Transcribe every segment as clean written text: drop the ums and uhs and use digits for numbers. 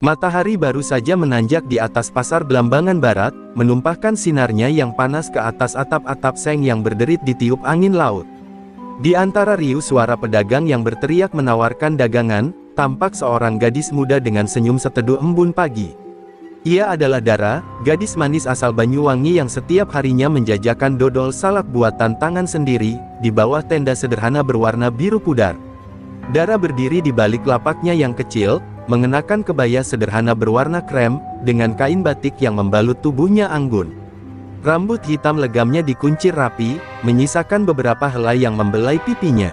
Matahari baru saja menanjak di atas pasar Belambangan Barat, menumpahkan sinarnya yang panas ke atas atap-atap seng yang berderit ditiup angin laut. Di antara riuh suara pedagang yang berteriak menawarkan dagangan, tampak seorang gadis muda dengan senyum seteduh embun pagi. Ia adalah Dara, gadis manis asal Banyuwangi yang setiap harinya menjajakan dodol salak buatan tangan sendiri, di bawah tenda sederhana berwarna biru pudar. Dara berdiri di balik lapaknya yang kecil, mengenakan kebaya sederhana berwarna krem, dengan kain batik yang membalut tubuhnya anggun. Rambut hitam legamnya dikuncir rapi, menyisakan beberapa helai yang membelai pipinya.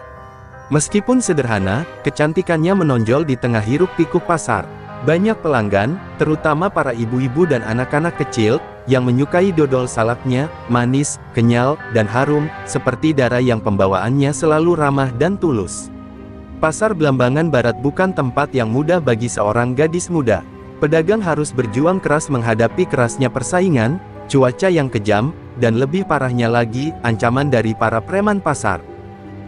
Meskipun sederhana, kecantikannya menonjol di tengah hiruk-pikuk pasar. Banyak pelanggan, terutama para ibu-ibu dan anak-anak kecil, yang menyukai dodol salaknya, manis, kenyal, dan harum, seperti Dara yang pembawaannya selalu ramah dan tulus. Pasar Belambangan Barat bukan tempat yang mudah bagi seorang gadis muda. Pedagang harus berjuang keras menghadapi kerasnya persaingan, cuaca yang kejam, dan lebih parahnya lagi, ancaman dari para preman pasar.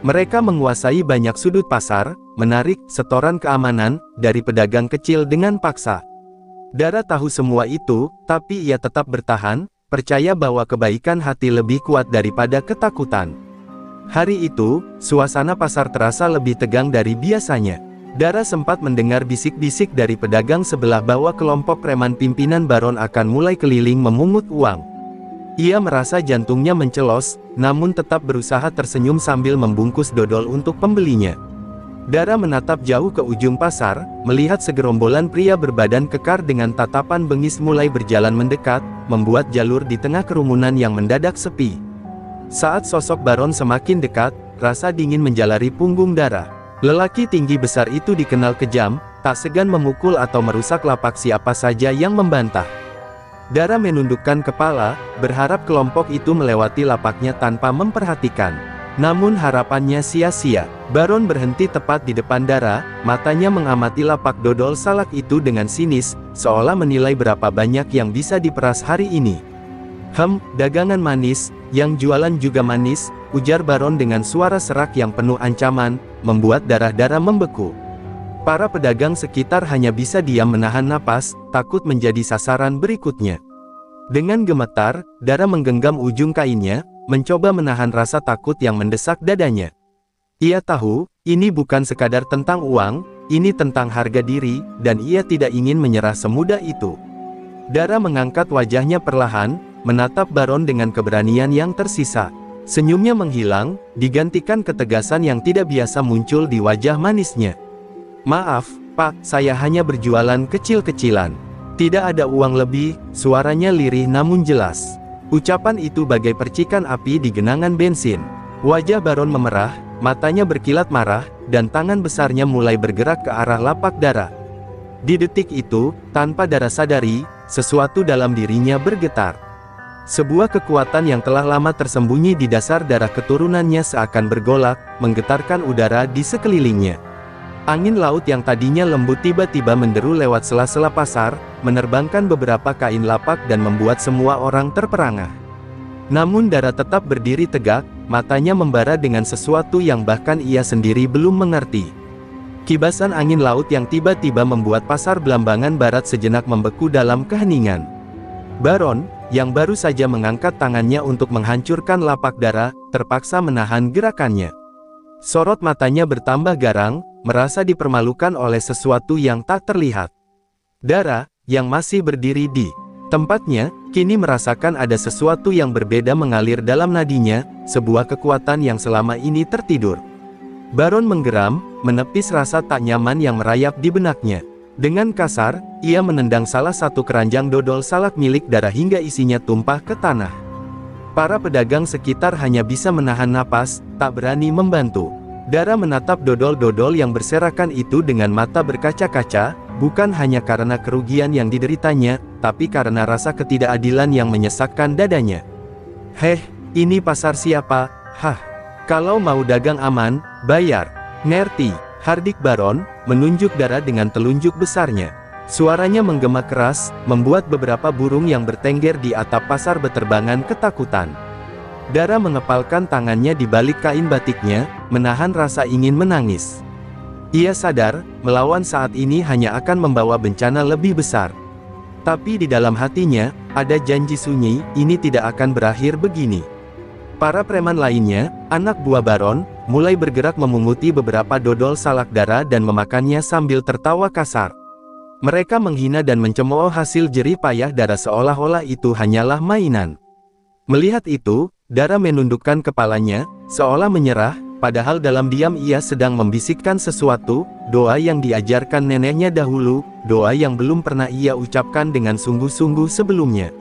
Mereka menguasai banyak sudut pasar, menarik setoran keamanan dari pedagang kecil dengan paksa. Dara tahu semua itu, tapi ia tetap bertahan, percaya bahwa kebaikan hati lebih kuat daripada ketakutan. Hari itu, suasana pasar terasa lebih tegang dari biasanya. Dara sempat mendengar bisik-bisik dari pedagang sebelah bahwa kelompok preman pimpinan Baron akan mulai keliling memungut uang. Ia merasa jantungnya mencelos, namun tetap berusaha tersenyum sambil membungkus dodol untuk pembelinya. Dara menatap jauh ke ujung pasar, melihat segerombolan pria berbadan kekar dengan tatapan bengis mulai berjalan mendekat, membuat jalur di tengah kerumunan yang mendadak sepi. Saat sosok Baron semakin dekat, rasa dingin menjalari punggung Dara. Lelaki tinggi besar itu dikenal kejam, tak segan memukul atau merusak lapak siapa saja yang membantah. Dara menundukkan kepala, berharap kelompok itu melewati lapaknya tanpa memperhatikan. Namun harapannya sia-sia. Baron berhenti tepat di depan Dara, matanya mengamati lapak dodol salak itu dengan sinis, seolah menilai berapa banyak yang bisa diperas hari ini. Dagangan manis, yang jualan juga manis, ujar Baron dengan suara serak yang penuh ancaman, membuat darah-darah membeku. Para pedagang sekitar hanya bisa diam menahan napas, takut menjadi sasaran berikutnya. Dengan gemetar, Dara menggenggam ujung kainnya, mencoba menahan rasa takut yang mendesak dadanya. Ia tahu, ini bukan sekadar tentang uang, ini tentang harga diri, dan ia tidak ingin menyerah semudah itu. Dara mengangkat wajahnya perlahan, menatap Baron dengan keberanian yang tersisa. Senyumnya menghilang, digantikan ketegasan yang tidak biasa muncul di wajah manisnya. "Maaf, Pak, saya hanya berjualan kecil-kecilan. Tidak ada uang lebih," suaranya lirih namun jelas. Ucapan itu bagai percikan api di genangan bensin. Wajah Baron memerah, matanya berkilat marah, dan tangan besarnya mulai bergerak ke arah lapak Dara. Di detik itu, tanpa Dara sadari, sesuatu dalam dirinya bergetar. Sebuah kekuatan yang telah lama tersembunyi di dasar darah keturunannya seakan bergolak, menggetarkan udara di sekelilingnya. Angin laut yang tadinya lembut tiba-tiba menderu lewat sela-sela pasar, menerbangkan beberapa kain lapak dan membuat semua orang terperangah. Namun Dara tetap berdiri tegak, matanya membara dengan sesuatu yang bahkan ia sendiri belum mengerti. Kibasan angin laut yang tiba-tiba membuat pasar Belambangan Barat sejenak membeku dalam keheningan. Baron, yang baru saja mengangkat tangannya untuk menghancurkan lapak Dara, terpaksa menahan gerakannya. Sorot matanya bertambah garang, merasa dipermalukan oleh sesuatu yang tak terlihat. Dara, yang masih berdiri di tempatnya, kini merasakan ada sesuatu yang berbeda mengalir dalam nadinya, sebuah kekuatan yang selama ini tertidur. Baron menggeram, menepis rasa tak nyaman yang merayap di benaknya. Dengan kasar, ia menendang salah satu keranjang dodol salak milik Dara hingga isinya tumpah ke tanah. Para pedagang sekitar hanya bisa menahan napas, tak berani membantu. Dara menatap dodol-dodol yang berserakan itu dengan mata berkaca-kaca, bukan hanya karena kerugian yang dideritanya, tapi karena rasa ketidakadilan yang menyesakkan dadanya. Ini pasar siapa? Kalau mau dagang aman, bayar. Ngerti? Hardik Baron, menunjuk Dara dengan telunjuk besarnya. Suaranya menggema keras, membuat beberapa burung yang bertengger di atap pasar beterbangan ketakutan. Dara mengepalkan tangannya di balik kain batiknya, menahan rasa ingin menangis. Ia sadar, melawan saat ini hanya akan membawa bencana lebih besar. Tapi di dalam hatinya, ada janji sunyi, ini tidak akan berakhir begini. Para preman lainnya, anak buah Baron, mulai bergerak memunguti beberapa dodol salak darah dan memakannya sambil tertawa kasar. Mereka menghina dan mencemooh hasil jerih payah Dara seolah-olah itu hanyalah mainan. Melihat itu, Dara menundukkan kepalanya, seolah menyerah, padahal dalam diam ia sedang membisikkan sesuatu, doa yang diajarkan neneknya dahulu, doa yang belum pernah ia ucapkan dengan sungguh-sungguh sebelumnya.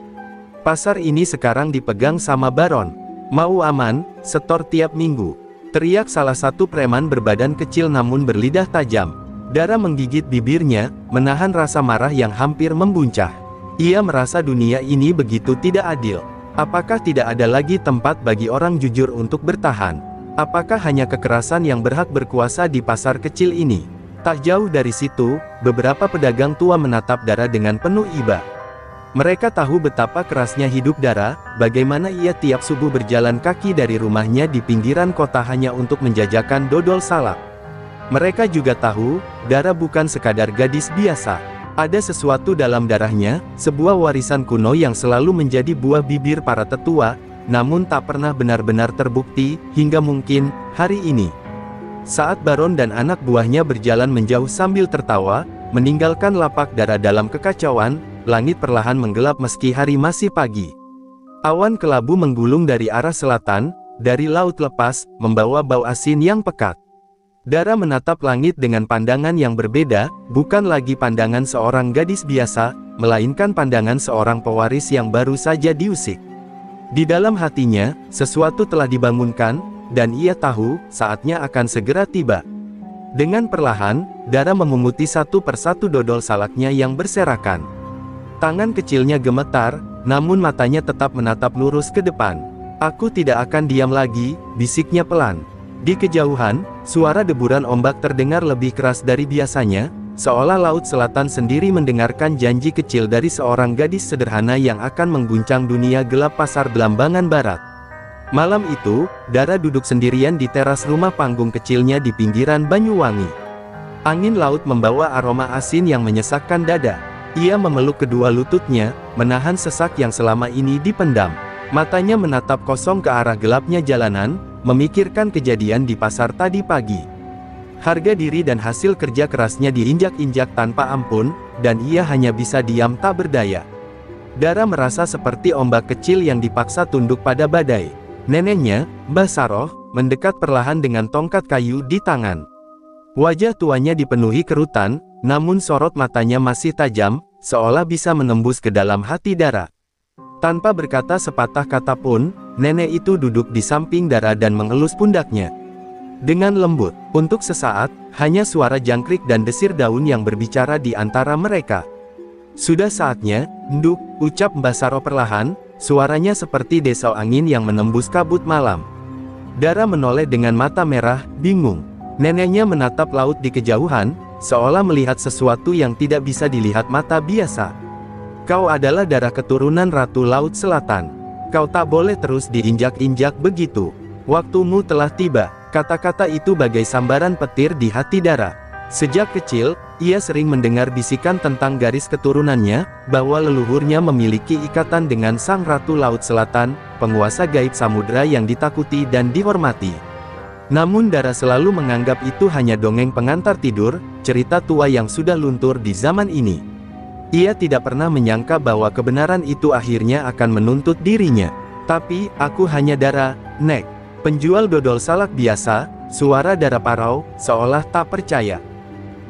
Pasar ini sekarang dipegang sama Baron. Mau aman, setor tiap minggu. Teriak salah satu preman berbadan kecil namun berlidah tajam. Dara menggigit bibirnya, menahan rasa marah yang hampir membuncah. Ia merasa dunia ini begitu tidak adil. Apakah tidak ada lagi tempat bagi orang jujur untuk bertahan? Apakah hanya kekerasan yang berhak berkuasa di pasar kecil ini? Tak jauh dari situ, beberapa pedagang tua menatap Dara dengan penuh iba. Mereka tahu betapa kerasnya hidup Dara, bagaimana ia tiap subuh berjalan kaki dari rumahnya di pinggiran kota hanya untuk menjajakan dodol salak. Mereka juga tahu, Dara bukan sekadar gadis biasa. Ada sesuatu dalam darahnya, sebuah warisan kuno yang selalu menjadi buah bibir para tetua, namun tak pernah benar-benar terbukti, hingga mungkin, hari ini. Saat Baron dan anak buahnya berjalan menjauh sambil tertawa, meninggalkan lapak Dara dalam kekacauan, langit perlahan menggelap meski hari masih pagi. Awan kelabu menggulung dari arah selatan, dari laut lepas, membawa bau asin yang pekat. Dara menatap langit dengan pandangan yang berbeda, bukan lagi pandangan seorang gadis biasa, melainkan pandangan seorang pewaris yang baru saja diusik. Di dalam hatinya, sesuatu telah dibangunkan, dan ia tahu, saatnya akan segera tiba. Dengan perlahan, Dara memunguti satu persatu dodol salaknya yang berserakan. Tangan kecilnya gemetar, namun matanya tetap menatap lurus ke depan. Aku tidak akan diam lagi, bisiknya pelan. Di kejauhan, suara deburan ombak terdengar lebih keras dari biasanya, seolah laut selatan sendiri mendengarkan janji kecil dari seorang gadis sederhana yang akan mengguncang dunia gelap pasar Belambangan Barat. Malam itu, Dara duduk sendirian di teras rumah panggung kecilnya di pinggiran Banyuwangi. Angin laut membawa aroma asin yang menyesakkan dada. Ia memeluk kedua lututnya, menahan sesak yang selama ini dipendam. Matanya menatap kosong ke arah gelapnya jalanan, memikirkan kejadian di pasar tadi pagi. Harga diri dan hasil kerja kerasnya diinjak-injak tanpa ampun, dan ia hanya bisa diam tak berdaya. Dara merasa seperti ombak kecil yang dipaksa tunduk pada badai. Neneknya, Mbah Saroh, mendekat perlahan dengan tongkat kayu di tangan. Wajah tuanya dipenuhi kerutan, namun sorot matanya masih tajam, seolah bisa menembus ke dalam hati Dara. Tanpa berkata sepatah kata pun, nenek itu duduk di samping Dara dan mengelus pundaknya. Dengan lembut, untuk sesaat, hanya suara jangkrik dan desir daun yang berbicara di antara mereka. Sudah saatnya, nduk, ucap Mbah Saroh perlahan, suaranya seperti desau angin yang menembus kabut malam. Dara menoleh dengan mata merah, bingung. Neneknya menatap laut di kejauhan, seolah melihat sesuatu yang tidak bisa dilihat mata biasa. Kau adalah darah keturunan Ratu Laut Selatan. Kau tak boleh terus diinjak-injak begitu. Waktumu telah tiba. Kata-kata itu bagai sambaran petir di hati Dara. Sejak kecil, ia sering mendengar bisikan tentang garis keturunannya, bahwa leluhurnya memiliki ikatan dengan Sang Ratu Laut Selatan, penguasa gaib samudera yang ditakuti dan dihormati. Namun Dara selalu menganggap itu hanya dongeng pengantar tidur, cerita tua yang sudah luntur di zaman ini. Ia tidak pernah menyangka bahwa kebenaran itu akhirnya akan menuntut dirinya. Tapi, aku hanya Dara, Nek. Penjual dodol salak biasa, suara Dara parau, seolah tak percaya.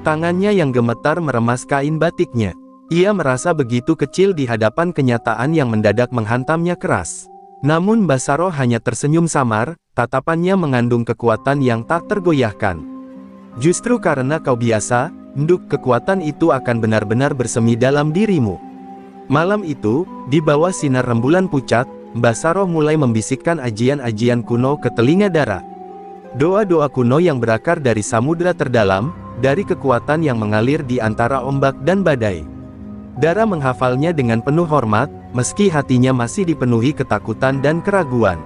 Tangannya yang gemetar meremas kain batiknya. Ia merasa begitu kecil di hadapan kenyataan yang mendadak menghantamnya keras. Namun Mbah Saroh hanya tersenyum samar, tatapannya mengandung kekuatan yang tak tergoyahkan. Justru karena kau biasa, nduk, kekuatan itu akan benar-benar bersemi dalam dirimu. Malam itu, di bawah sinar rembulan pucat, Mbah Saroh mulai membisikkan ajian-ajian kuno ke telinga Dara. Doa-doa kuno yang berakar dari samudera terdalam, dari kekuatan yang mengalir di antara ombak dan badai. Dara menghafalnya dengan penuh hormat, meski hatinya masih dipenuhi ketakutan dan keraguan.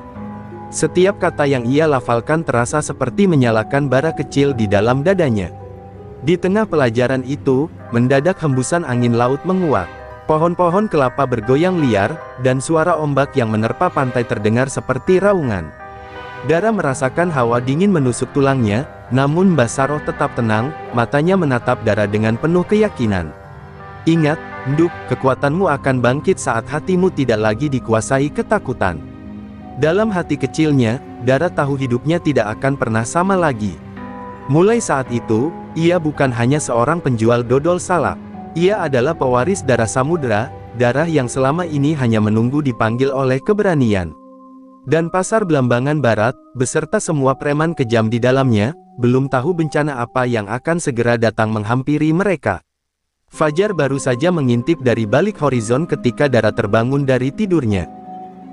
Setiap kata yang ia lafalkan terasa seperti menyalakan bara kecil di dalam dadanya. Di tengah pelajaran itu, mendadak hembusan angin laut menguat. Pohon-pohon kelapa bergoyang liar, dan suara ombak yang menerpa pantai terdengar seperti raungan. Dara merasakan hawa dingin menusuk tulangnya, namun Mbah Saroh tetap tenang, matanya menatap Dara dengan penuh keyakinan. Ingat, Nduk, kekuatanmu akan bangkit saat hatimu tidak lagi dikuasai ketakutan. Dalam hati kecilnya, Dara tahu hidupnya tidak akan pernah sama lagi. Mulai saat itu, ia bukan hanya seorang penjual dodol salak. Ia adalah pewaris darah samudera, darah yang selama ini hanya menunggu dipanggil oleh keberanian. Dan pasar Belambangan Barat, beserta semua preman kejam di dalamnya, belum tahu bencana apa yang akan segera datang menghampiri mereka. Fajar baru saja mengintip dari balik horizon ketika Dara terbangun dari tidurnya.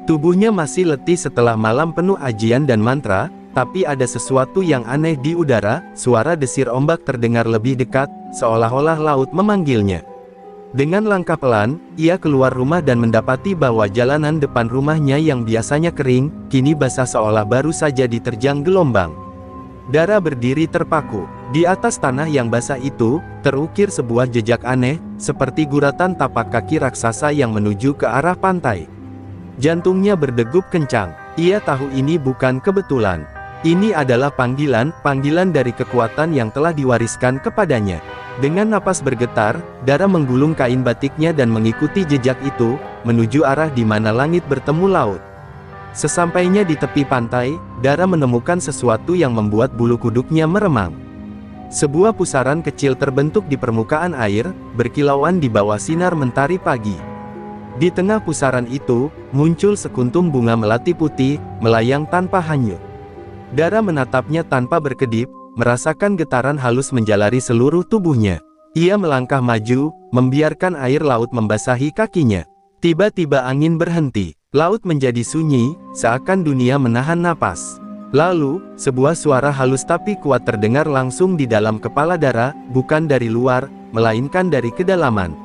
Tubuhnya masih letih setelah malam penuh ajian dan mantra, tapi ada sesuatu yang aneh di udara, suara desir ombak terdengar lebih dekat, seolah-olah laut memanggilnya. Dengan langkah pelan, ia keluar rumah dan mendapati bahwa jalanan depan rumahnya yang biasanya kering, kini basah seolah baru saja diterjang gelombang. Dara berdiri terpaku. Di atas tanah yang basah itu, terukir sebuah jejak aneh, seperti guratan tapak kaki raksasa yang menuju ke arah pantai. Jantungnya berdegup kencang. Ia tahu ini bukan kebetulan. Ini adalah panggilan dari kekuatan yang telah diwariskan kepadanya. Dengan napas bergetar, Dara menggulung kain batiknya dan mengikuti jejak itu, menuju arah di mana langit bertemu laut. Sesampainya di tepi pantai, Dara menemukan sesuatu yang membuat bulu kuduknya meremang. Sebuah pusaran kecil terbentuk di permukaan air, berkilauan di bawah sinar mentari pagi. Di tengah pusaran itu, muncul sekuntum bunga melati putih, melayang tanpa hanyut. Dara menatapnya tanpa berkedip, merasakan getaran halus menjalari seluruh tubuhnya. Ia melangkah maju, membiarkan air laut membasahi kakinya. Tiba-tiba angin berhenti. Laut menjadi sunyi, seakan dunia menahan napas. Lalu, sebuah suara halus tapi kuat terdengar langsung di dalam kepala Dara, bukan dari luar, melainkan dari kedalaman.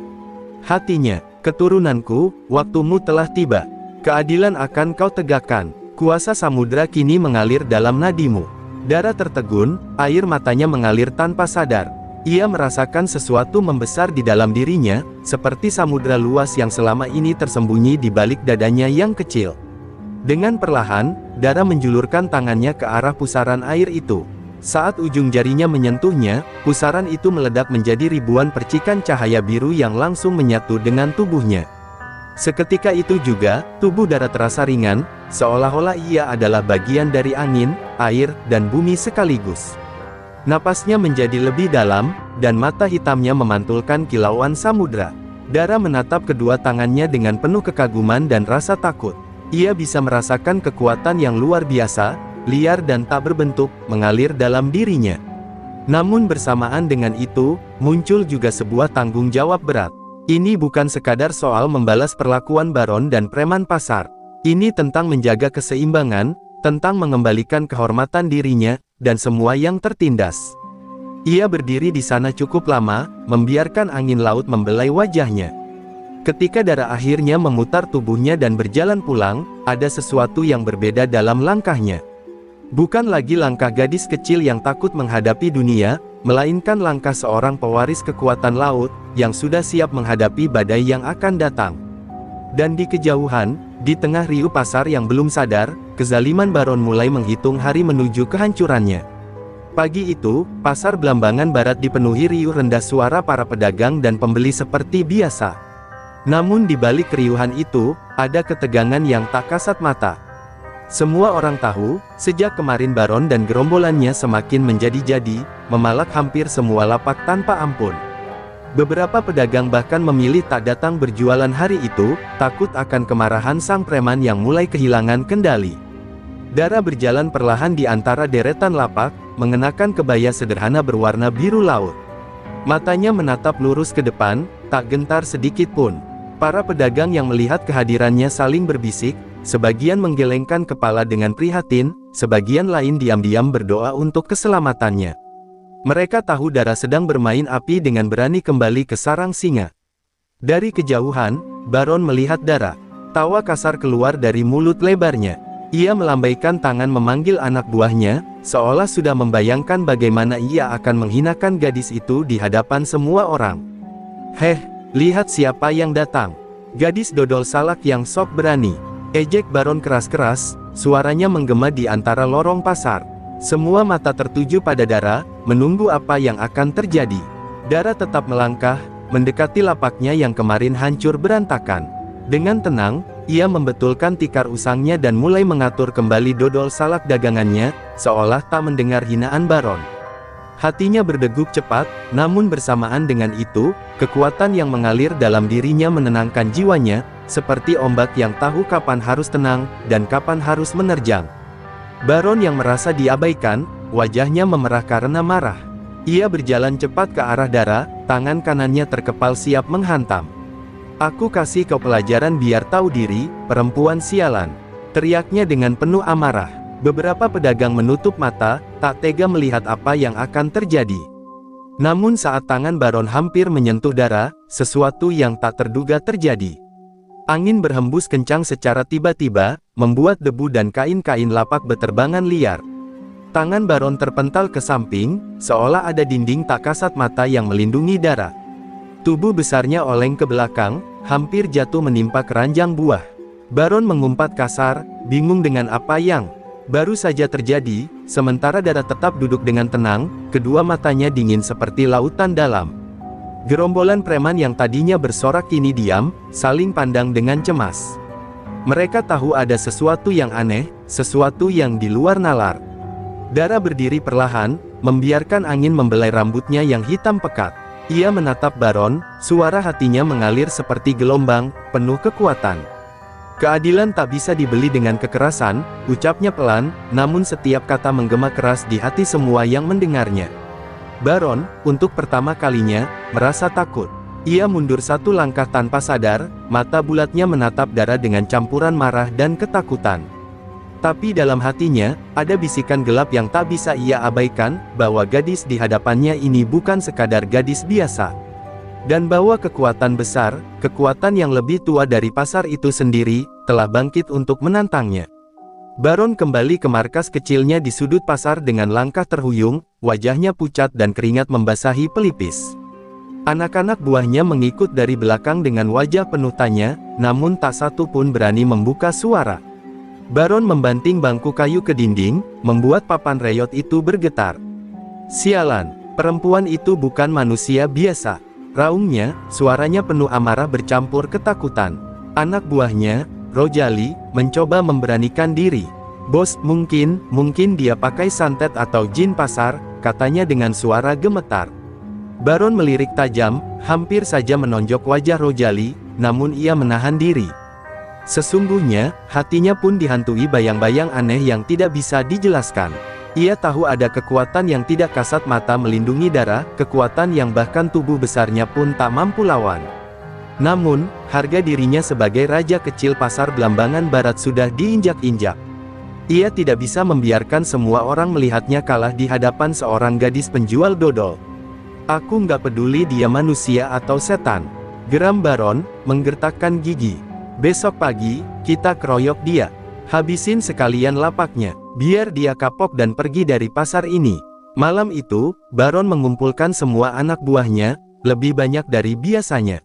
Hatinya, keturunanku, waktumu telah tiba. Keadilan akan kau tegakkan. Kuasa samudera kini mengalir dalam nadimu. Dara tertegun, air matanya mengalir tanpa sadar. Ia merasakan sesuatu membesar di dalam dirinya, seperti samudera luas yang selama ini tersembunyi di balik dadanya yang kecil. Dengan perlahan, Dara menjulurkan tangannya ke arah pusaran air itu. Saat ujung jarinya menyentuhnya, pusaran itu meledak menjadi ribuan percikan cahaya biru yang langsung menyatu dengan tubuhnya. Seketika itu juga, tubuh Dara terasa ringan, seolah-olah ia adalah bagian dari angin, air, dan bumi sekaligus. Napasnya menjadi lebih dalam, dan mata hitamnya memantulkan kilauan samudera. Dara menatap kedua tangannya dengan penuh kekaguman dan rasa takut. Ia bisa merasakan kekuatan yang luar biasa, liar dan tak berbentuk, mengalir dalam dirinya. Namun bersamaan dengan itu, muncul juga sebuah tanggung jawab berat. Ini bukan sekadar soal membalas perlakuan baron dan preman pasar. Ini tentang menjaga keseimbangan, tentang mengembalikan kehormatan dirinya, dan semua yang tertindas. Ia berdiri di sana cukup lama, membiarkan angin laut membelai wajahnya. Ketika Dara akhirnya memutar tubuhnya dan berjalan pulang, ada sesuatu yang berbeda dalam langkahnya. Bukan lagi langkah gadis kecil yang takut menghadapi dunia, melainkan langkah seorang pewaris kekuatan laut, yang sudah siap menghadapi badai yang akan datang. Dan di kejauhan, di tengah riuh pasar yang belum sadar, kezaliman baron mulai menghitung hari menuju kehancurannya. Pagi itu, pasar Belambangan Barat dipenuhi riuh rendah suara para pedagang dan pembeli seperti biasa. Namun di balik keriuhan itu, ada ketegangan yang tak kasat mata. Semua orang tahu, sejak kemarin baron dan gerombolannya semakin menjadi-jadi, memalak hampir semua lapak tanpa ampun. Beberapa pedagang bahkan memilih tak datang berjualan hari itu, takut akan kemarahan sang preman yang mulai kehilangan kendali. Dara berjalan perlahan di antara deretan lapak, mengenakan kebaya sederhana berwarna biru laut. Matanya menatap lurus ke depan, tak gentar sedikit pun. Para pedagang yang melihat kehadirannya saling berbisik, sebagian menggelengkan kepala dengan prihatin, sebagian lain diam-diam berdoa untuk keselamatannya. Mereka tahu Dara sedang bermain api dengan berani kembali ke sarang singa. Dari kejauhan, Baron melihat Dara. Tawa kasar keluar dari mulut lebarnya. Ia melambaikan tangan memanggil anak buahnya, seolah sudah membayangkan bagaimana ia akan menghinakan gadis itu di hadapan semua orang. "Heh, lihat siapa yang datang. Gadis dodol salak yang sok berani," ejek Baron keras-keras, suaranya menggema di antara lorong pasar. Semua mata tertuju pada Dara, menunggu apa yang akan terjadi. Dara tetap melangkah, mendekati lapaknya yang kemarin hancur berantakan. Dengan tenang, ia membetulkan tikar usangnya dan mulai mengatur kembali dodol salak dagangannya, seolah tak mendengar hinaan Baron. Hatinya berdeguk cepat, namun bersamaan dengan itu, kekuatan yang mengalir dalam dirinya menenangkan jiwanya, seperti ombak yang tahu kapan harus tenang, dan kapan harus menerjang. Baron yang merasa diabaikan, wajahnya memerah karena marah. Ia berjalan cepat ke arah Dara, tangan kanannya terkepal siap menghantam. "Aku kasih kau pelajaran biar tahu diri, perempuan sialan," teriaknya dengan penuh amarah. Beberapa pedagang menutup mata, tak tega melihat apa yang akan terjadi. Namun saat tangan Baron hampir menyentuh Dara, sesuatu yang tak terduga terjadi. Angin berhembus kencang secara tiba-tiba, membuat debu dan kain-kain lapak beterbangan liar. Tangan Baron terpental ke samping, seolah ada dinding tak kasat mata yang melindungi Dara. Tubuh besarnya oleng ke belakang, hampir jatuh menimpa keranjang buah. Baron mengumpat kasar, bingung dengan apa yang baru saja terjadi, sementara Dara tetap duduk dengan tenang, kedua matanya dingin seperti lautan dalam. Gerombolan preman yang tadinya bersorak kini diam, saling pandang dengan cemas. Mereka tahu ada sesuatu yang aneh, sesuatu yang di luar nalar. Dara berdiri perlahan, membiarkan angin membelai rambutnya yang hitam pekat. Ia menatap Baron, suara hatinya mengalir seperti gelombang, penuh kekuatan. "Keadilan tak bisa dibeli dengan kekerasan," ucapnya pelan, namun setiap kata menggema keras di hati semua yang mendengarnya. Baron, untuk pertama kalinya, merasa takut. Ia mundur satu langkah tanpa sadar, mata bulatnya menatap Dara dengan campuran marah dan ketakutan. Tapi dalam hatinya, ada bisikan gelap yang tak bisa ia abaikan, bahwa gadis di hadapannya ini bukan sekadar gadis biasa. Dan bahwa kekuatan besar, kekuatan yang lebih tua dari pasar itu sendiri, telah bangkit untuk menantangnya. Baron kembali ke markas kecilnya di sudut pasar dengan langkah terhuyung, wajahnya pucat dan keringat membasahi pelipis. Anak-anak buahnya mengikut dari belakang dengan wajah penuh tanya, namun tak satu pun berani membuka suara. Baron membanting bangku kayu ke dinding, membuat papan reyot itu bergetar. "Sialan, perempuan itu bukan manusia biasa," raungnya, suaranya penuh amarah bercampur ketakutan. Anak buahnya, Rojali, mencoba memberanikan diri. "Bos, mungkin dia pakai santet atau jin pasar," katanya dengan suara gemetar. Baron melirik tajam, hampir saja menonjok wajah Rojali, namun ia menahan diri. Sesungguhnya, hatinya pun dihantui bayang-bayang aneh yang tidak bisa dijelaskan. Ia tahu ada kekuatan yang tidak kasat mata melindungi Dara, kekuatan yang bahkan tubuh besarnya pun tak mampu lawan. Namun, harga dirinya sebagai raja kecil pasar Belambangan Barat sudah diinjak-injak. Ia tidak bisa membiarkan semua orang melihatnya kalah di hadapan seorang gadis penjual dodol. "Aku nggak peduli dia manusia atau setan," geram Baron, menggertakkan gigi. "Besok pagi, kita keroyok dia. Habisin sekalian lapaknya, biar dia kapok dan pergi dari pasar ini." Malam itu, Baron mengumpulkan semua anak buahnya, lebih banyak dari biasanya.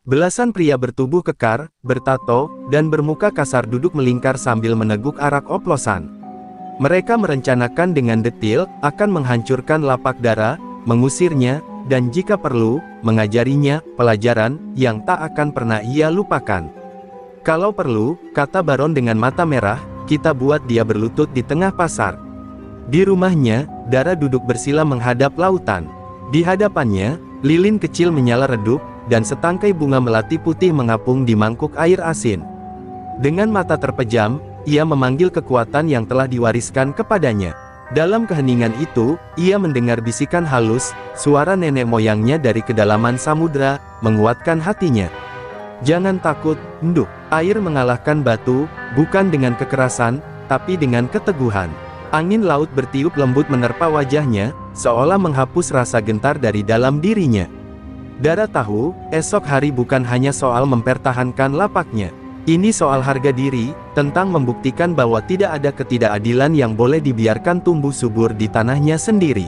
Belasan pria bertubuh kekar, bertato, dan bermuka kasar duduk melingkar sambil meneguk arak oplosan. Mereka merencanakan dengan detail, akan menghancurkan lapak Dara, mengusirnya, dan jika perlu, mengajarinya pelajaran yang tak akan pernah ia lupakan. "Kalau perlu," kata Baron dengan mata merah, "kita buat dia berlutut di tengah pasar." Di rumahnya, Dara duduk bersila menghadap lautan. Di hadapannya, lilin kecil menyala redup, dan setangkai bunga melati putih mengapung di mangkuk air asin. Dengan mata terpejam, ia memanggil kekuatan yang telah diwariskan kepadanya. Dalam keheningan itu, ia mendengar bisikan halus, suara nenek moyangnya dari kedalaman samudra, menguatkan hatinya. "Jangan takut, Nduk. Air mengalahkan batu, bukan dengan kekerasan, tapi dengan keteguhan." Angin laut bertiup lembut menerpa wajahnya, seolah menghapus rasa gentar dari dalam dirinya. Dara tahu, esok hari bukan hanya soal mempertahankan lapaknya. Ini soal harga diri, tentang membuktikan bahwa tidak ada ketidakadilan yang boleh dibiarkan tumbuh subur di tanahnya sendiri.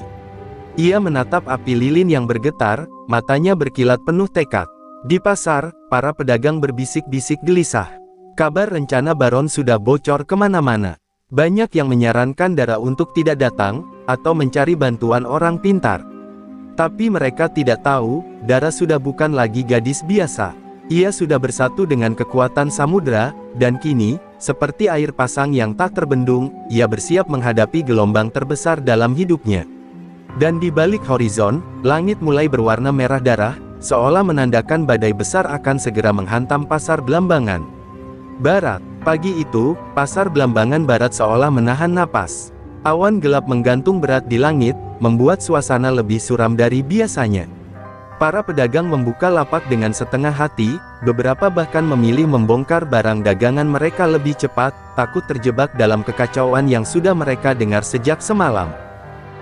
Ia menatap api lilin yang bergetar, matanya berkilat penuh tekad. Di pasar, para pedagang berbisik-bisik gelisah. Kabar rencana Baron sudah bocor kemana-mana. Banyak yang menyarankan Dara untuk tidak datang, atau mencari bantuan orang pintar. Tapi mereka tidak tahu, Dara sudah bukan lagi gadis biasa. Ia sudah bersatu dengan kekuatan samudera, dan kini, seperti air pasang yang tak terbendung, ia bersiap menghadapi gelombang terbesar dalam hidupnya. Dan di balik horizon, langit mulai berwarna merah darah, seolah menandakan badai besar akan segera menghantam pasar Belambangan Barat. Pagi itu, pasar Belambangan Barat seolah menahan napas. Awan gelap menggantung berat di langit, membuat suasana lebih suram dari biasanya. Para pedagang membuka lapak dengan setengah hati, beberapa bahkan memilih membongkar barang dagangan mereka lebih cepat, takut terjebak dalam kekacauan yang sudah mereka dengar sejak semalam.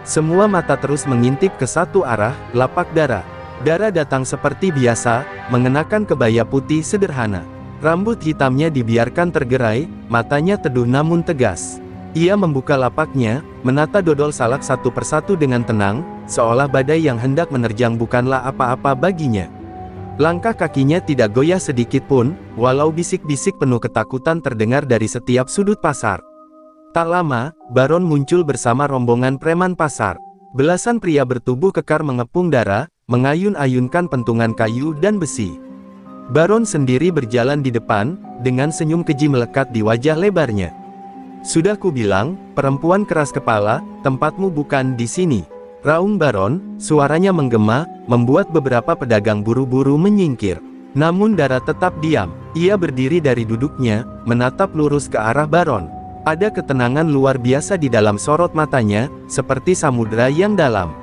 Semua mata terus mengintip ke satu arah, lapak Dara. Dara datang seperti biasa, mengenakan kebaya putih sederhana. Rambut hitamnya dibiarkan tergerai, matanya teduh namun tegas. Ia membuka lapaknya, menata dodol salak satu persatu dengan tenang, seolah badai yang hendak menerjang bukanlah apa-apa baginya. Langkah kakinya tidak goyah sedikit pun, walau bisik-bisik penuh ketakutan terdengar dari setiap sudut pasar. Tak lama, Baron muncul bersama rombongan preman pasar. Belasan pria bertubuh kekar mengepung Dara, mengayun-ayunkan pentungan kayu dan besi. Baron sendiri berjalan di depan, dengan senyum keji melekat di wajah lebarnya. "Sudah kubilang, perempuan keras kepala, tempatmu bukan di sini," raung Baron, suaranya menggema, membuat beberapa pedagang buru-buru menyingkir. Namun Dara tetap diam. Ia berdiri dari duduknya, menatap lurus ke arah Baron. Ada ketenangan luar biasa di dalam sorot matanya, seperti samudera yang dalam.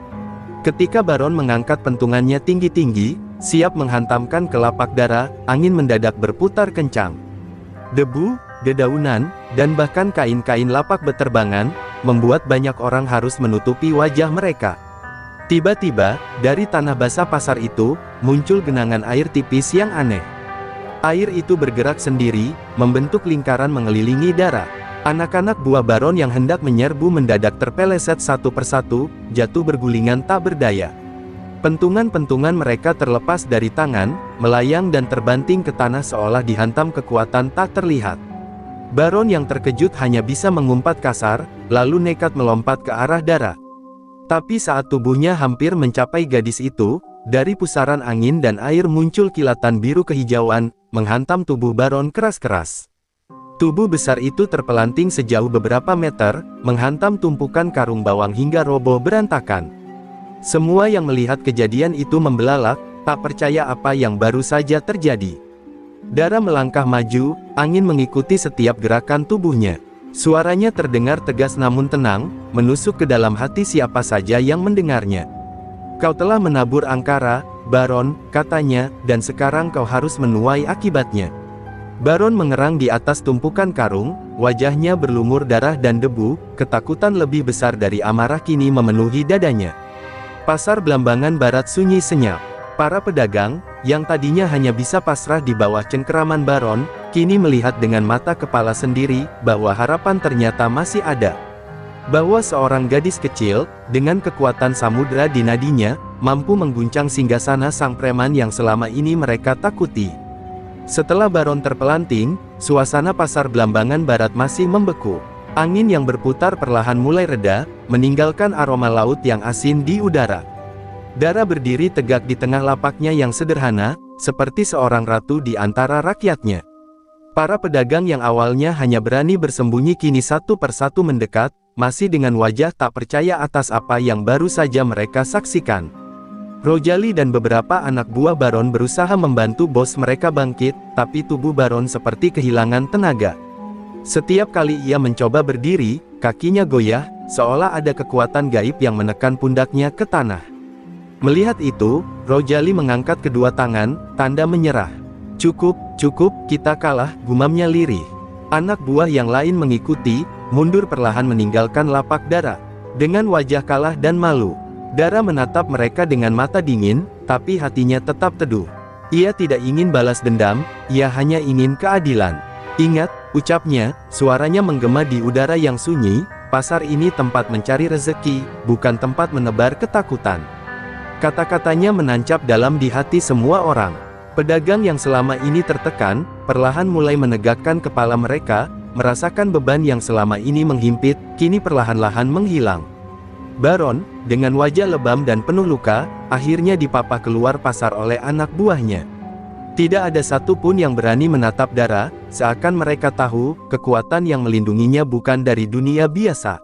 Ketika Baron mengangkat pentungannya tinggi-tinggi, siap menghantamkan ke lapak Dara, angin mendadak berputar kencang. Debu, dedaunan, dan bahkan kain-kain lapak beterbangan, membuat banyak orang harus menutupi wajah mereka. Tiba-tiba, dari tanah basah pasar itu, muncul genangan air tipis yang aneh. Air itu bergerak sendiri, membentuk lingkaran mengelilingi Dara. Anak-anak buah Baron yang hendak menyerbu mendadak terpeleset satu persatu, jatuh bergulingan tak berdaya. Pentungan-pentungan mereka terlepas dari tangan, melayang dan terbanting ke tanah seolah dihantam kekuatan tak terlihat. Baron yang terkejut hanya bisa mengumpat kasar, lalu nekat melompat ke arah Dara. Tapi saat tubuhnya hampir mencapai gadis itu, dari pusaran angin dan air muncul kilatan biru kehijauan, menghantam tubuh Baron keras-keras. Tubuh besar itu terpelanting sejauh beberapa meter, menghantam tumpukan karung bawang hingga roboh berantakan. Semua yang melihat kejadian itu membelalak, tak percaya apa yang baru saja terjadi. Dara melangkah maju, angin mengikuti setiap gerakan tubuhnya. Suaranya terdengar tegas namun tenang, menusuk ke dalam hati siapa saja yang mendengarnya. "Kau telah menabur angkara, Baron," katanya, "dan sekarang kau harus menuai akibatnya." Baron mengerang di atas tumpukan karung, wajahnya berlumur darah dan debu, ketakutan lebih besar dari amarah kini memenuhi dadanya. Pasar Belambangan Barat sunyi senyap. Para pedagang, yang tadinya hanya bisa pasrah di bawah cengkeraman Baron, kini melihat dengan mata kepala sendiri, bahwa harapan ternyata masih ada. Bahwa seorang gadis kecil, dengan kekuatan samudera di nadinya, mampu mengguncang singgasana sang preman yang selama ini mereka takuti. Setelah Baron terpelanting, suasana pasar Belambangan Barat masih membeku. Angin yang berputar perlahan mulai reda, meninggalkan aroma laut yang asin di udara. Dara berdiri tegak di tengah lapaknya yang sederhana, seperti seorang ratu di antara rakyatnya. Para pedagang yang awalnya hanya berani bersembunyi kini satu persatu mendekat, masih dengan wajah tak percaya atas apa yang baru saja mereka saksikan. Rojali dan beberapa anak buah Baron berusaha membantu bos mereka bangkit, tapi tubuh Baron seperti kehilangan tenaga. Setiap kali ia mencoba berdiri, kakinya goyah, seolah ada kekuatan gaib yang menekan pundaknya ke tanah. Melihat itu, Rojali mengangkat kedua tangan, tanda menyerah. "Cukup, cukup, kita kalah," gumamnya lirih. Anak buah yang lain mengikuti, mundur perlahan meninggalkan lapak Dara. Dengan wajah kalah dan malu, Dara menatap mereka dengan mata dingin, tapi hatinya tetap teduh. Ia tidak ingin balas dendam, ia hanya ingin keadilan. Ingat, ucapnya, suaranya menggema di udara yang sunyi, pasar ini tempat mencari rezeki, bukan tempat menebar ketakutan. Kata-katanya menancap dalam di hati semua orang. Pedagang yang selama ini tertekan, perlahan mulai menegakkan kepala mereka, merasakan beban yang selama ini menghimpit, kini perlahan-lahan menghilang. Baron, dengan wajah lebam dan penuh luka, akhirnya dipapah keluar pasar oleh anak buahnya. Tidak ada satupun yang berani menatap Dara, seakan mereka tahu, kekuatan yang melindunginya bukan dari dunia biasa.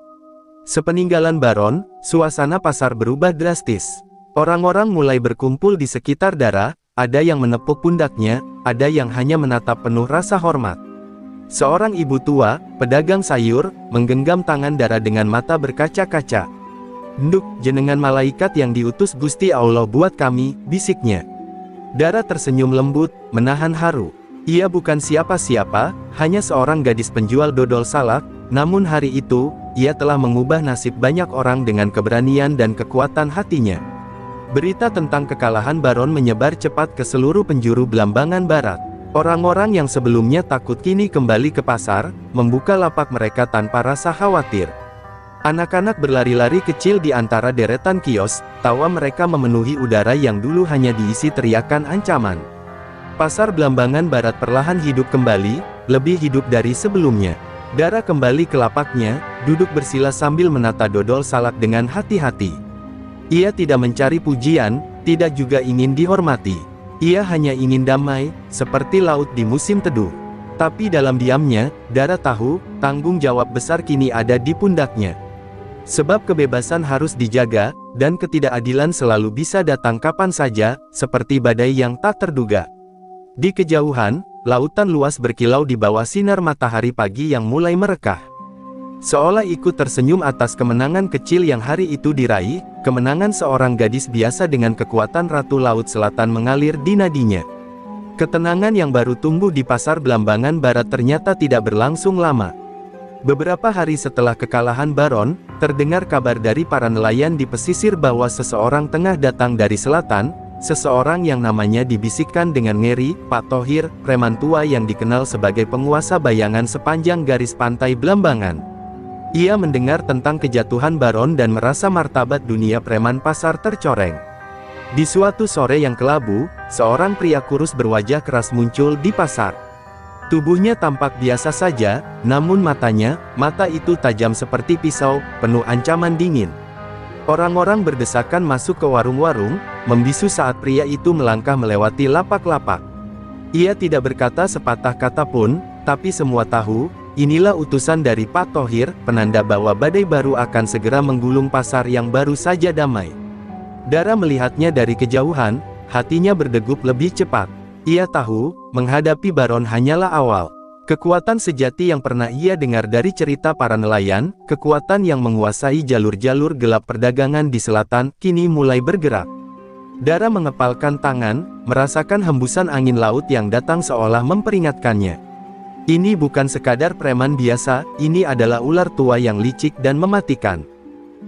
Sepeninggalan Baron, suasana pasar berubah drastis. Orang-orang mulai berkumpul di sekitar Dara, ada yang menepuk pundaknya, ada yang hanya menatap penuh rasa hormat. Seorang ibu tua, pedagang sayur, menggenggam tangan Dara dengan mata berkaca-kaca. "Nduk, jenengan malaikat yang diutus Gusti Allah buat kami," bisiknya. Dara tersenyum lembut, menahan haru. Ia bukan siapa-siapa, hanya seorang gadis penjual dodol salak, namun hari itu, ia telah mengubah nasib banyak orang dengan keberanian dan kekuatan hatinya. Berita tentang kekalahan Baron menyebar cepat ke seluruh penjuru Belambangan Barat. Orang-orang yang sebelumnya takut kini kembali ke pasar, membuka lapak mereka tanpa rasa khawatir. Anak-anak berlari-lari kecil di antara deretan kios, tawa mereka memenuhi udara yang dulu hanya diisi teriakan ancaman. Pasar Belambangan Barat perlahan hidup kembali, lebih hidup dari sebelumnya. Dara kembali ke lapaknya, duduk bersila sambil menata dodol salak dengan hati-hati. Ia tidak mencari pujian, tidak juga ingin dihormati. Ia hanya ingin damai, seperti laut di musim teduh. Tapi dalam diamnya, Dara tahu, tanggung jawab besar kini ada di pundaknya. Sebab kebebasan harus dijaga, dan ketidakadilan selalu bisa datang kapan saja, seperti badai yang tak terduga. Di kejauhan, lautan luas berkilau di bawah sinar matahari pagi yang mulai merekah. Seolah ikut tersenyum atas kemenangan kecil yang hari itu diraih, kemenangan seorang gadis biasa dengan kekuatan Ratu Laut Selatan mengalir di nadinya. Ketenangan yang baru tumbuh di pasar Belambangan Barat ternyata tidak berlangsung lama. Beberapa hari setelah kekalahan Baron, terdengar kabar dari para nelayan di pesisir bahwa seseorang tengah datang dari selatan, seseorang yang namanya dibisikkan dengan ngeri, Pak Thohir, preman tua yang dikenal sebagai penguasa bayangan sepanjang garis pantai Belambangan. Ia mendengar tentang kejatuhan Baron dan merasa martabat dunia preman pasar tercoreng. Di suatu sore yang kelabu, seorang pria kurus berwajah keras muncul di pasar. Tubuhnya tampak biasa saja, namun mata itu tajam seperti pisau, penuh ancaman dingin. Orang-orang berdesakan masuk ke warung-warung, membisu saat pria itu melangkah melewati lapak-lapak. Ia tidak berkata sepatah kata pun, tapi semua tahu, inilah utusan dari Pak Thohir, penanda bahwa badai baru akan segera menggulung pasar yang baru saja damai. Dara melihatnya dari kejauhan, hatinya berdegup lebih cepat. Ia tahu, menghadapi Baron hanyalah awal. Kekuatan sejati yang pernah ia dengar dari cerita para nelayan, kekuatan yang menguasai jalur-jalur gelap perdagangan di selatan, kini mulai bergerak. Dara mengepalkan tangan, merasakan hembusan angin laut yang datang seolah memperingatkannya. Ini bukan sekadar preman biasa, ini adalah ular tua yang licik dan mematikan.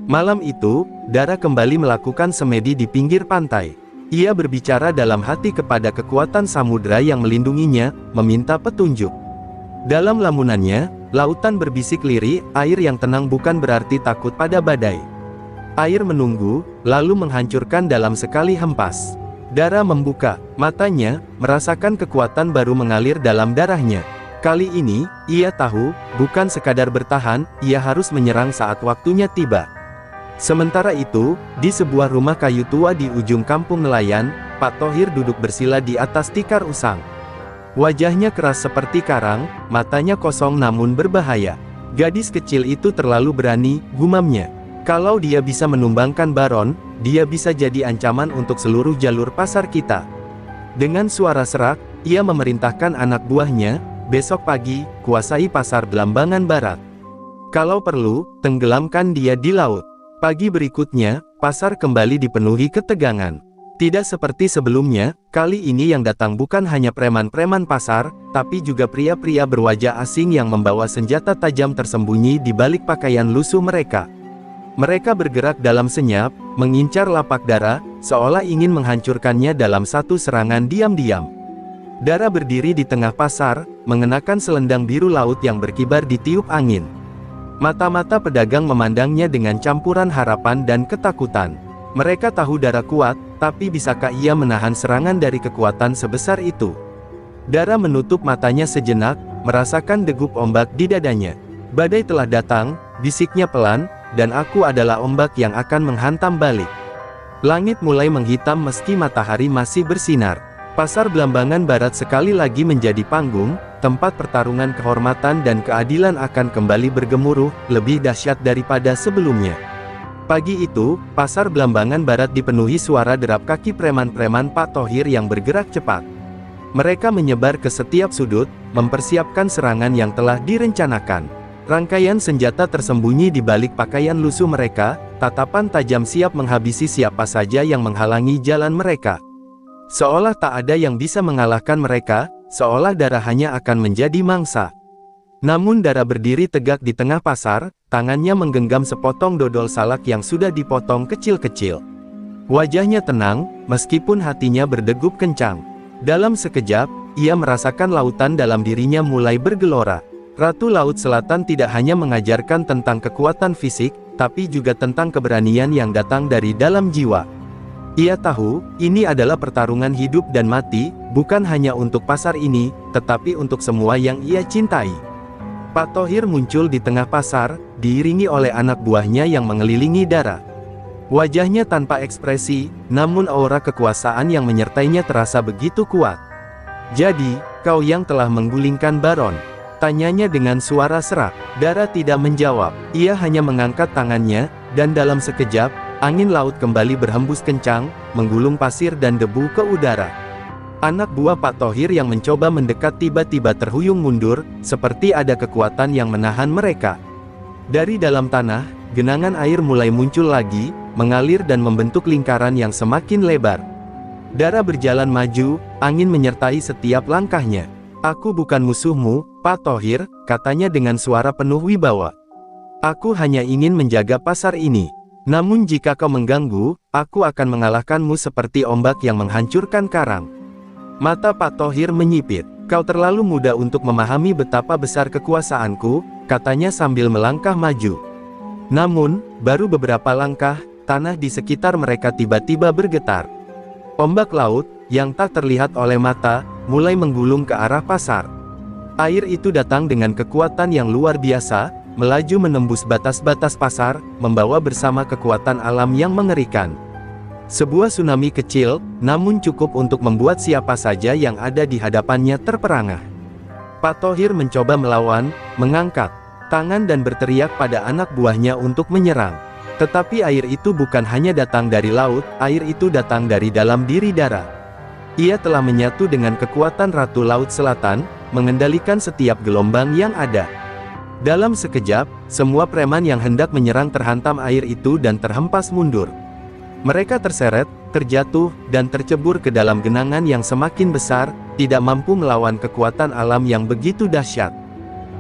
Malam itu, Dara kembali melakukan semedi di pinggir pantai. Ia berbicara dalam hati kepada kekuatan samudera yang melindunginya, meminta petunjuk. Dalam lamunannya, lautan berbisik lirih, air yang tenang bukan berarti takut pada badai. Air menunggu, lalu menghancurkan dalam sekali hempas. Dara membuka matanya, merasakan kekuatan baru mengalir dalam darahnya. Kali ini, ia tahu, bukan sekadar bertahan, ia harus menyerang saat waktunya tiba. Sementara itu, di sebuah rumah kayu tua di ujung kampung nelayan, Pak Thohir duduk bersila di atas tikar usang. Wajahnya keras seperti karang, matanya kosong namun berbahaya. Gadis kecil itu terlalu berani, gumamnya. Kalau dia bisa menumbangkan Baron, dia bisa jadi ancaman untuk seluruh jalur pasar kita. Dengan suara serak, ia memerintahkan anak buahnya, besok pagi, kuasai pasar Belambangan Barat. Kalau perlu, tenggelamkan dia di laut. Pagi berikutnya, pasar kembali dipenuhi ketegangan. Tidak seperti sebelumnya, kali ini yang datang bukan hanya preman-preman pasar, tapi juga pria-pria berwajah asing yang membawa senjata tajam tersembunyi di balik pakaian lusuh mereka. Mereka bergerak dalam senyap, mengincar lapak Dara, seolah ingin menghancurkannya dalam satu serangan diam-diam. Dara berdiri di tengah pasar, mengenakan selendang biru laut yang berkibar ditiup angin. Mata-mata pedagang memandangnya dengan campuran harapan dan ketakutan. Mereka tahu Dara kuat, tapi bisakah ia menahan serangan dari kekuatan sebesar itu? Dara menutup matanya sejenak, merasakan degup ombak di dadanya. Badai telah datang, bisiknya pelan, dan aku adalah ombak yang akan menghantam balik. Langit mulai menghitam meski matahari masih bersinar. Pasar Blambangan Barat sekali lagi menjadi panggung, tempat pertarungan kehormatan dan keadilan akan kembali bergemuruh, lebih dahsyat daripada sebelumnya. Pagi itu, Pasar Blambangan Barat dipenuhi suara derap kaki preman-preman Pak Thohir yang bergerak cepat. Mereka menyebar ke setiap sudut, mempersiapkan serangan yang telah direncanakan. Rangkaian senjata tersembunyi di balik pakaian lusuh mereka, tatapan tajam siap menghabisi siapa saja yang menghalangi jalan mereka. Seolah tak ada yang bisa mengalahkan mereka, seolah Dara hanya akan menjadi mangsa. Namun Dara berdiri tegak di tengah pasar, tangannya menggenggam sepotong dodol salak yang sudah dipotong kecil-kecil. Wajahnya tenang, meskipun hatinya berdegup kencang. Dalam sekejap, ia merasakan lautan dalam dirinya mulai bergelora. Ratu Laut Selatan tidak hanya mengajarkan tentang kekuatan fisik, tapi juga tentang keberanian yang datang dari dalam jiwa. Ia tahu, ini adalah pertarungan hidup dan mati, bukan hanya untuk pasar ini, tetapi untuk semua yang ia cintai. Pak Thohir muncul di tengah pasar, diiringi oleh anak buahnya yang mengelilingi Dara. Wajahnya tanpa ekspresi, namun aura kekuasaan yang menyertainya terasa begitu kuat. "Jadi, kau yang telah menggulingkan Baron?" tanyanya dengan suara serak. Dara tidak menjawab, ia hanya mengangkat tangannya, dan dalam sekejap, angin laut kembali berhembus kencang, menggulung pasir dan debu ke udara. Anak buah Pak Thohir yang mencoba mendekat tiba-tiba terhuyung mundur, seperti ada kekuatan yang menahan mereka. Dari dalam tanah, genangan air mulai muncul lagi, mengalir dan membentuk lingkaran yang semakin lebar. Dara berjalan maju, angin menyertai setiap langkahnya. "Aku bukan musuhmu, Pak Thohir," katanya dengan suara penuh wibawa. "Aku hanya ingin menjaga pasar ini. Namun jika kau mengganggu, aku akan mengalahkanmu seperti ombak yang menghancurkan karang." Mata Pak Thohir menyipit. "Kau terlalu muda untuk memahami betapa besar kekuasaanku," katanya sambil melangkah maju. Namun, baru beberapa langkah, tanah di sekitar mereka tiba-tiba bergetar. Ombak laut, yang tak terlihat oleh mata, mulai menggulung ke arah pasar. Air itu datang dengan kekuatan yang luar biasa, melaju menembus batas-batas pasar, membawa bersama kekuatan alam yang mengerikan. Sebuah tsunami kecil, namun cukup untuk membuat siapa saja yang ada di hadapannya terperangah. Pak Thohir mencoba melawan, mengangkat tangan dan berteriak pada anak buahnya untuk menyerang. Tetapi air itu bukan hanya datang dari laut, air itu datang dari dalam diri Dara. Ia telah menyatu dengan kekuatan Ratu Laut Selatan, mengendalikan setiap gelombang yang ada. Dalam sekejap, semua preman yang hendak menyerang terhantam air itu dan terhempas mundur. Mereka terseret, terjatuh, dan tercebur ke dalam genangan yang semakin besar, tidak mampu melawan kekuatan alam yang begitu dahsyat.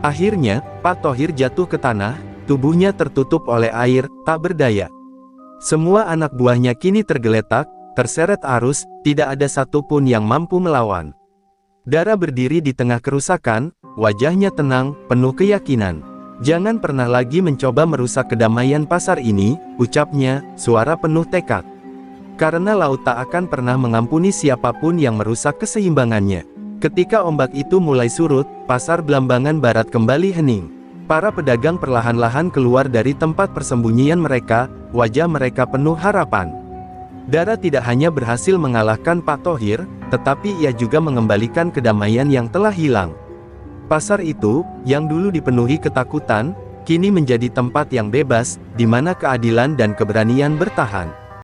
Akhirnya, Pak Thohir jatuh ke tanah, tubuhnya tertutup oleh air, tak berdaya. Semua anak buahnya kini tergeletak, terseret arus, tidak ada satupun yang mampu melawan. Dara berdiri di tengah kerusakan, wajahnya tenang, penuh keyakinan. "Jangan pernah lagi mencoba merusak kedamaian pasar ini," ucapnya, suara penuh tekad. "Karena laut tak akan pernah mengampuni siapapun yang merusak keseimbangannya." Ketika ombak itu mulai surut, pasar Blambangan Barat kembali hening. Para pedagang perlahan-lahan keluar dari tempat persembunyian mereka, wajah mereka penuh harapan. Dara tidak hanya berhasil mengalahkan Pak Thohir, tetapi ia juga mengembalikan kedamaian yang telah hilang. Pasar itu, yang dulu dipenuhi ketakutan, kini menjadi tempat yang bebas, di mana keadilan dan keberanian bertahan.